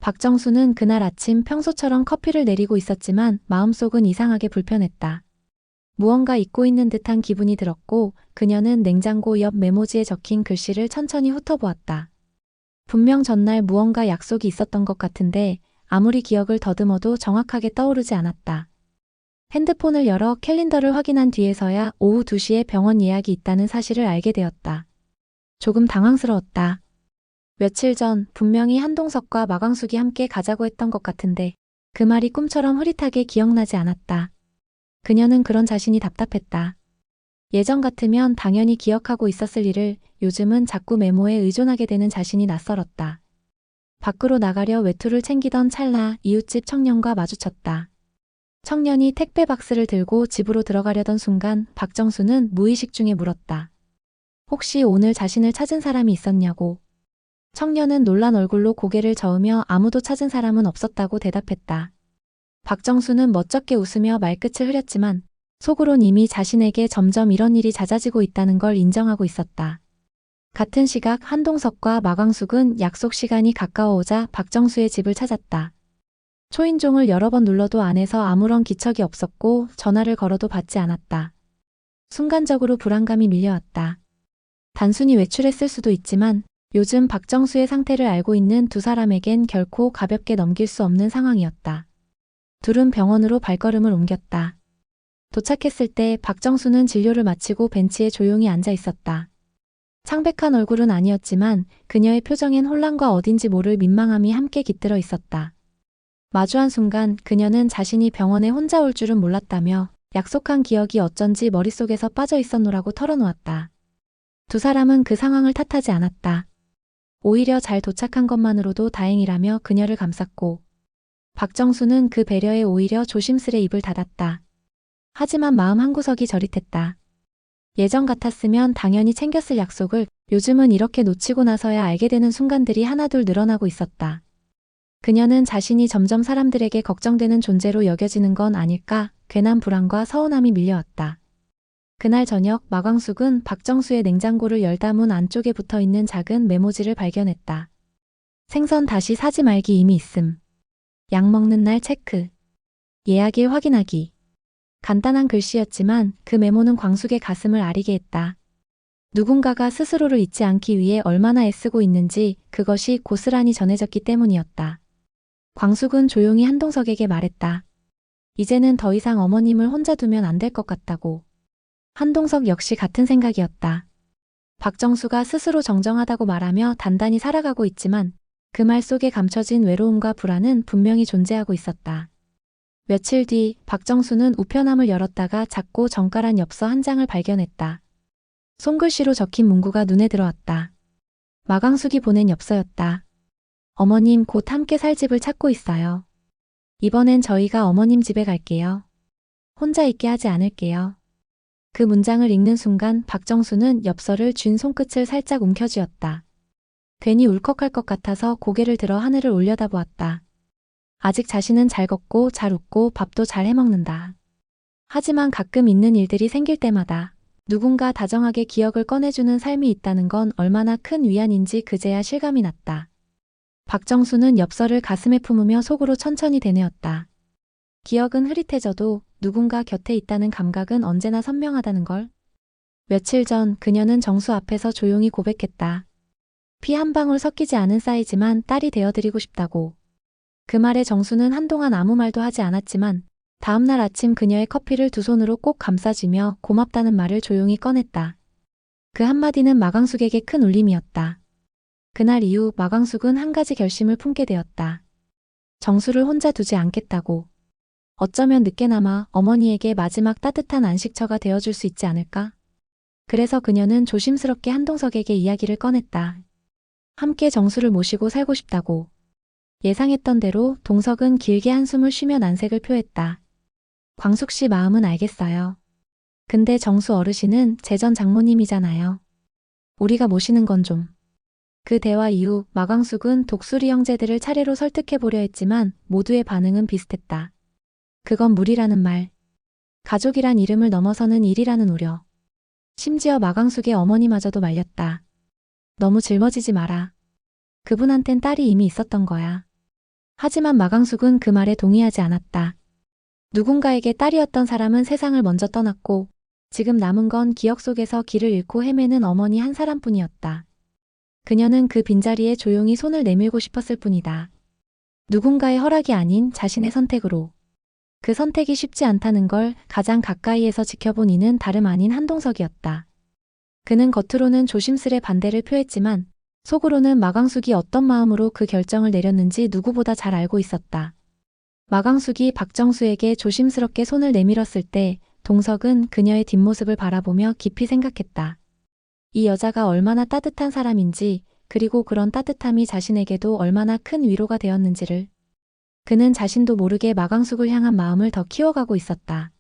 박정수는 그날 아침 평소처럼 커피를 내리고 있었지만 마음속은 이상하게 불편했다. 무언가 잊고 있는 듯한 기분이 들었고 그녀는 냉장고 옆 메모지에 적힌 글씨를 천천히 훑어보았다. 분명 전날 무언가 약속이 있었던 것 같은데 아무리 기억을 더듬어도 정확하게 떠오르지 않았다. 핸드폰을 열어 캘린더를 확인한 뒤에서야 오후 2시에 병원 예약이 있다는 사실을 알게 되었다. 조금 당황스러웠다. 며칠 전 분명히 한동석과 마광숙이 함께 가자고 했던 것 같은데 그 말이 꿈처럼 흐릿하게 기억나지 않았다. 그녀는 그런 자신이 답답했다. 예전 같으면 당연히 기억하고 있었을 일을 요즘은 자꾸 메모에 의존하게 되는 자신이 낯설었다. 밖으로 나가려 외투를 챙기던 찰나 이웃집 청년과 마주쳤다. 청년이 택배 박스를 들고 집으로 들어가려던 순간 박정수는 무의식 중에 물었다. 혹시 오늘 자신을 찾은 사람이 있었냐고. 청년은 놀란 얼굴로 고개를 저으며 아무도 찾은 사람은 없었다고 대답했다. 박정수는 멋쩍게 웃으며 말끝을 흐렸지만 속으론 이미 자신에게 점점 이런 일이 잦아지고 있다는 걸 인정하고 있었다. 같은 시각 한동석과 마광숙은 약속 시간이 가까워오자 박정수의 집을 찾았다. 초인종을 여러 번 눌러도 안에서 아무런 기척이 없었고 전화를 걸어도 받지 않았다. 순간적으로 불안감이 밀려왔다. 단순히 외출했을 수도 있지만 요즘 박정수의 상태를 알고 있는 두 사람에겐 결코 가볍게 넘길 수 없는 상황이었다. 둘은 병원으로 발걸음을 옮겼다. 도착했을 때 박정수는 진료를 마치고 벤치에 조용히 앉아 있었다. 창백한 얼굴은 아니었지만 그녀의 표정엔 혼란과 어딘지 모를 민망함이 함께 깃들어 있었다. 마주한 순간 그녀는 자신이 병원에 혼자 올 줄은 몰랐다며 약속한 기억이 어쩐지 머릿속에서 빠져 있었노라고 털어놓았다. 두 사람은 그 상황을 탓하지 않았다. 오히려 잘 도착한 것만으로도 다행이라며 그녀를 감쌌고 박정수는 그 배려에 오히려 조심스레 입을 닫았다. 하지만 마음 한구석이 저릿했다. 예전 같았으면 당연히 챙겼을 약속을 요즘은 이렇게 놓치고 나서야 알게 되는 순간들이 하나둘 늘어나고 있었다. 그녀는 자신이 점점 사람들에게 걱정되는 존재로 여겨지는 건 아닐까 괜한 불안과 서운함이 밀려왔다. 그날 저녁 마광숙은 박정수의 냉장고를 열다 문 안쪽에 붙어있는 작은 메모지를 발견했다. 생선 다시 사지 말기 이미 있음. 약 먹는 날 체크. 예약일 확인하기. 간단한 글씨였지만 그 메모는 광숙의 가슴을 아리게 했다. 누군가가 스스로를 잊지 않기 위해 얼마나 애쓰고 있는지 그것이 고스란히 전해졌기 때문이었다. 광숙은 조용히 한동석에게 말했다. 이제는 더 이상 어머님을 혼자 두면 안 될 것 같다고. 한동석 역시 같은 생각이었다. 박정수가 스스로 정정하다고 말하며 단단히 살아가고 있지만 그 말 속에 감춰진 외로움과 불안은 분명히 존재하고 있었다. 며칠 뒤 박정수는 우편함을 열었다가 작고 정갈한 엽서 한 장을 발견했다. 손글씨로 적힌 문구가 눈에 들어왔다. 마광숙이 보낸 엽서였다. 어머님 곧 함께 살 집을 찾고 있어요. 이번엔 저희가 어머님 집에 갈게요. 혼자 있게 하지 않을게요. 그 문장을 읽는 순간 박정수는 엽서를 쥔 손끝을 살짝 움켜쥐었다. 괜히 울컥할 것 같아서 고개를 들어 하늘을 올려다보았다. 아직 자신은 잘 걷고 잘 웃고 밥도 잘 해먹는다. 하지만 가끔 있는 일들이 생길 때마다 누군가 다정하게 기억을 꺼내주는 삶이 있다는 건 얼마나 큰 위안인지 그제야 실감이 났다. 박정수는 엽서를 가슴에 품으며 속으로 천천히 되뇌었다. 기억은 흐릿해져도 누군가 곁에 있다는 감각은 언제나 선명하다는 걸. 며칠 전 그녀는 정수 앞에서 조용히 고백했다. 피 한 방울 섞이지 않은 사이지만 딸이 되어드리고 싶다고. 그 말에 정수는 한동안 아무 말도 하지 않았지만 다음날 아침 그녀의 커피를 두 손으로 꼭 감싸쥐며 고맙다는 말을 조용히 꺼냈다. 그 한마디는 마광숙에게 큰 울림이었다. 그날 이후 마광숙은 한 가지 결심을 품게 되었다. 정수를 혼자 두지 않겠다고. 어쩌면 늦게나마 어머니에게 마지막 따뜻한 안식처가 되어줄 수 있지 않을까? 그래서 그녀는 조심스럽게 한동석에게 이야기를 꺼냈다. 함께 정수를 모시고 살고 싶다고. 예상했던 대로 동석은 길게 한숨을 쉬며 난색을 표했다. 광숙 씨 마음은 알겠어요. 근데 정수 어르신은 제 전 장모님이잖아요. 우리가 모시는 건 좀. 그 대화 이후 마광숙은 독수리 형제들을 차례로 설득해보려 했지만 모두의 반응은 비슷했다. 그건 무리라는 말. 가족이란 이름을 넘어서는 일이라는 우려. 심지어 마광숙의 어머니마저도 말렸다. 너무 짊어지지 마라. 그분한텐 딸이 이미 있었던 거야. 하지만 마강숙은 그 말에 동의하지 않았다. 누군가에게 딸이었던 사람은 세상을 먼저 떠났고 지금 남은 건 기억 속에서 길을 잃고 헤매는 어머니 한 사람뿐이었다. 그녀는 그 빈자리에 조용히 손을 내밀고 싶었을 뿐이다. 누군가의 허락이 아닌 자신의 선택으로. 그 선택이 쉽지 않다는 걸 가장 가까이에서 지켜본 이는 다름 아닌 한동석이었다. 그는 겉으로는 조심스레 반대를 표했지만 속으로는 마광숙이 어떤 마음으로 그 결정을 내렸는지 누구보다 잘 알고 있었다. 마광숙이 박정수에게 조심스럽게 손을 내밀었을 때 동석은 그녀의 뒷모습을 바라보며 깊이 생각했다. 이 여자가 얼마나 따뜻한 사람인지, 그리고 그런 따뜻함이 자신에게도 얼마나 큰 위로가 되었는지를. 그는 자신도 모르게 마광숙을 향한 마음을 더 키워가고 있었다.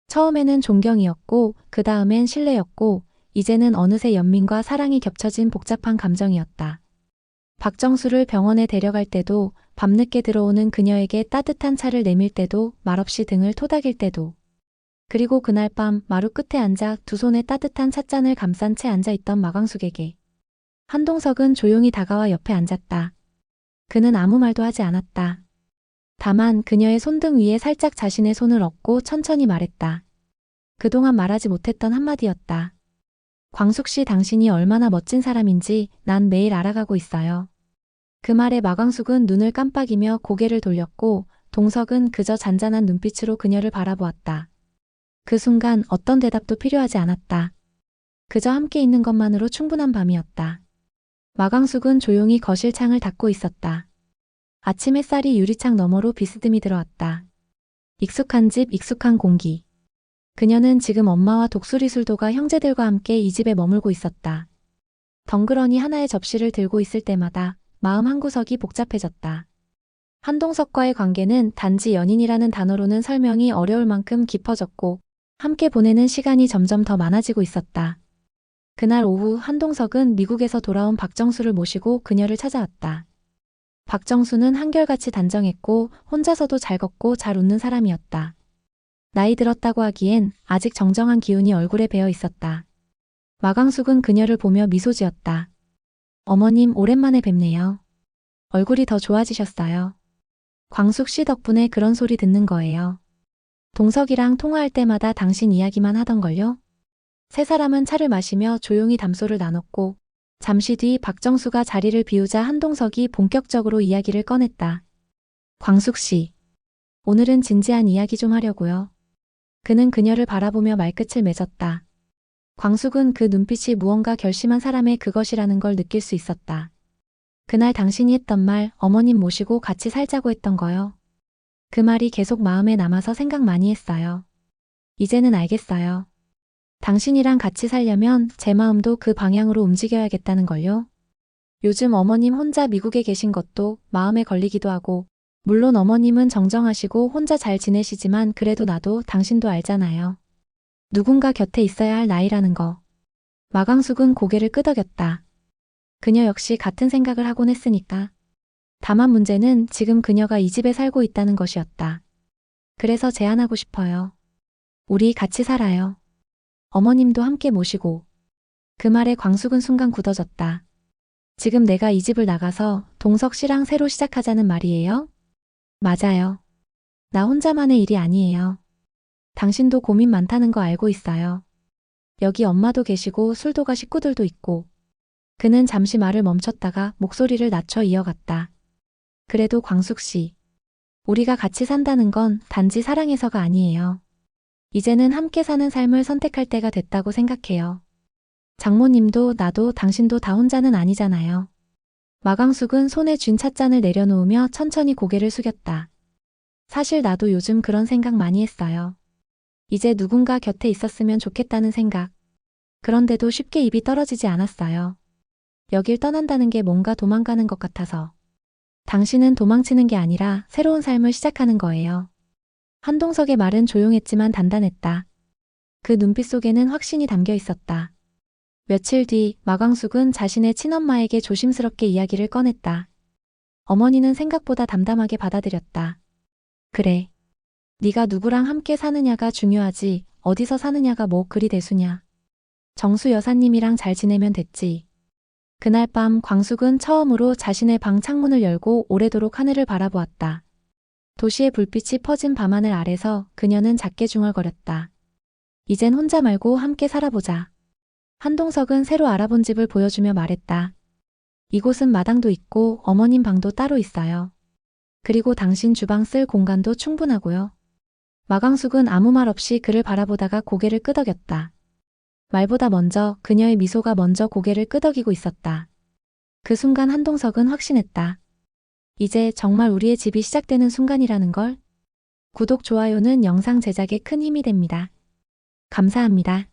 처음에는 존경이었고 그 다음엔 신뢰였고 이제는 어느새 연민과 사랑이 겹쳐진 복잡한 감정이었다. 박정수를 병원에 데려갈 때도, 밤늦게 들어오는 그녀에게 따뜻한 차를 내밀 때도, 말없이 등을 토닥일 때도, 그리고 그날 밤 마루 끝에 앉아 두 손에 따뜻한 찻잔을 감싼 채 앉아있던 마광숙에게 한동석은 조용히 다가와 옆에 앉았다. 그는 아무 말도 하지 않았다. 다만 그녀의 손등 위에 살짝 자신의 손을 얹고 천천히 말했다. 그동안 말하지 못했던 한마디였다. 광숙 씨, 당신이 얼마나 멋진 사람인지 난 매일 알아가고 있어요. 그 말에 마광숙은 눈을 깜빡이며 고개를 돌렸고 동석은 그저 잔잔한 눈빛으로 그녀를 바라보았다. 그 순간 어떤 대답도 필요하지 않았다. 그저 함께 있는 것만으로 충분한 밤이었다. 마광숙은 조용히 거실 창을 닫고 있었다. 아침 햇살이 유리창 너머로 비스듬히 들어왔다. 익숙한 집, 익숙한 공기. 그녀는 지금 엄마와 독수리술도가 형제들과 함께 이 집에 머물고 있었다. 덩그러니 하나의 접시를 들고 있을 때마다 마음 한구석이 복잡해졌다. 한동석과의 관계는 단지 연인이라는 단어로는 설명이 어려울 만큼 깊어졌고 함께 보내는 시간이 점점 더 많아지고 있었다. 그날 오후 한동석은 미국에서 돌아온 박정수를 모시고 그녀를 찾아왔다. 박정수는 한결같이 단정했고 혼자서도 잘 걷고 잘 웃는 사람이었다. 나이 들었다고 하기엔 아직 정정한 기운이 얼굴에 배어 있었다. 마광숙은 그녀를 보며 미소 지었다. 어머님, 오랜만에 뵙네요. 얼굴이 더 좋아지셨어요. 광숙 씨 덕분에 그런 소리 듣는 거예요. 동석이랑 통화할 때마다 당신 이야기만 하던걸요? 세 사람은 차를 마시며 조용히 담소를 나눴고 잠시 뒤 박정수가 자리를 비우자 한동석이 본격적으로 이야기를 꺼냈다. 광숙 씨, 오늘은 진지한 이야기 좀 하려고요. 그는 그녀를 바라보며 말끝을 맺었다. 광숙은 그 눈빛이 무언가 결심한 사람의 그것이라는 걸 느낄 수 있었다. 그날 당신이 했던 말, 어머님 모시고 같이 살자고 했던 거요. 그 말이 계속 마음에 남아서 생각 많이 했어요. 이제는 알겠어요. 당신이랑 같이 살려면 제 마음도 그 방향으로 움직여야겠다는 걸요. 요즘 어머님 혼자 미국에 계신 것도 마음에 걸리기도 하고, 물론 어머님은 정정하시고 혼자 잘 지내시지만 그래도 나도 당신도 알잖아요. 누군가 곁에 있어야 할 나이라는 거. 마광숙은 고개를 끄덕였다. 그녀 역시 같은 생각을 하곤 했으니까. 다만 문제는 지금 그녀가 이 집에 살고 있다는 것이었다. 그래서 제안하고 싶어요. 우리 같이 살아요. 어머님도 함께 모시고. 그 말에 광숙은 순간 굳어졌다. 지금 내가 이 집을 나가서 동석 씨랑 새로 시작하자는 말이에요? 맞아요. 나 혼자만의 일이 아니에요. 당신도 고민 많다는 거 알고 있어요. 여기 엄마도 계시고 술도가 식구들도 있고. 그는 잠시 말을 멈췄다가 목소리를 낮춰 이어갔다. 그래도 광숙 씨, 우리가 같이 산다는 건 단지 사랑해서가 아니에요. 이제는 함께 사는 삶을 선택할 때가 됐다고 생각해요. 장모님도 나도 당신도 다 혼자는 아니잖아요. 마광숙은 손에 쥔 찻잔을 내려놓으며 천천히 고개를 숙였다. 사실 나도 요즘 그런 생각 많이 했어요. 이제 누군가 곁에 있었으면 좋겠다는 생각. 그런데도 쉽게 입이 떨어지지 않았어요. 여길 떠난다는 게 뭔가 도망가는 것 같아서. 당신은 도망치는 게 아니라 새로운 삶을 시작하는 거예요. 한동석의 말은 조용했지만 단단했다. 그 눈빛 속에는 확신이 담겨 있었다. 며칠 뒤 마광숙은 자신의 친엄마에게 조심스럽게 이야기를 꺼냈다. 어머니는 생각보다 담담하게 받아들였다. 그래. 네가 누구랑 함께 사느냐가 중요하지 어디서 사느냐가 뭐 그리 대수냐. 정수 여사님이랑 잘 지내면 됐지. 그날 밤 광숙은 처음으로 자신의 방 창문을 열고 오래도록 하늘을 바라보았다. 도시의 불빛이 퍼진 밤하늘 아래서 그녀는 작게 중얼거렸다. 이젠 혼자 말고 함께 살아보자. 한동석은 새로 알아본 집을 보여주며 말했다. 이곳은 마당도 있고 어머님 방도 따로 있어요. 그리고 당신 주방 쓸 공간도 충분하고요. 마광숙은 아무 말 없이 그를 바라보다가 고개를 끄덕였다. 말보다 먼저 그녀의 미소가 먼저 고개를 끄덕이고 있었다. 그 순간 한동석은 확신했다. 이제 정말 우리의 집이 시작되는 순간이라는 걸. 구독, 좋아요는 영상 제작에 큰 힘이 됩니다. 감사합니다.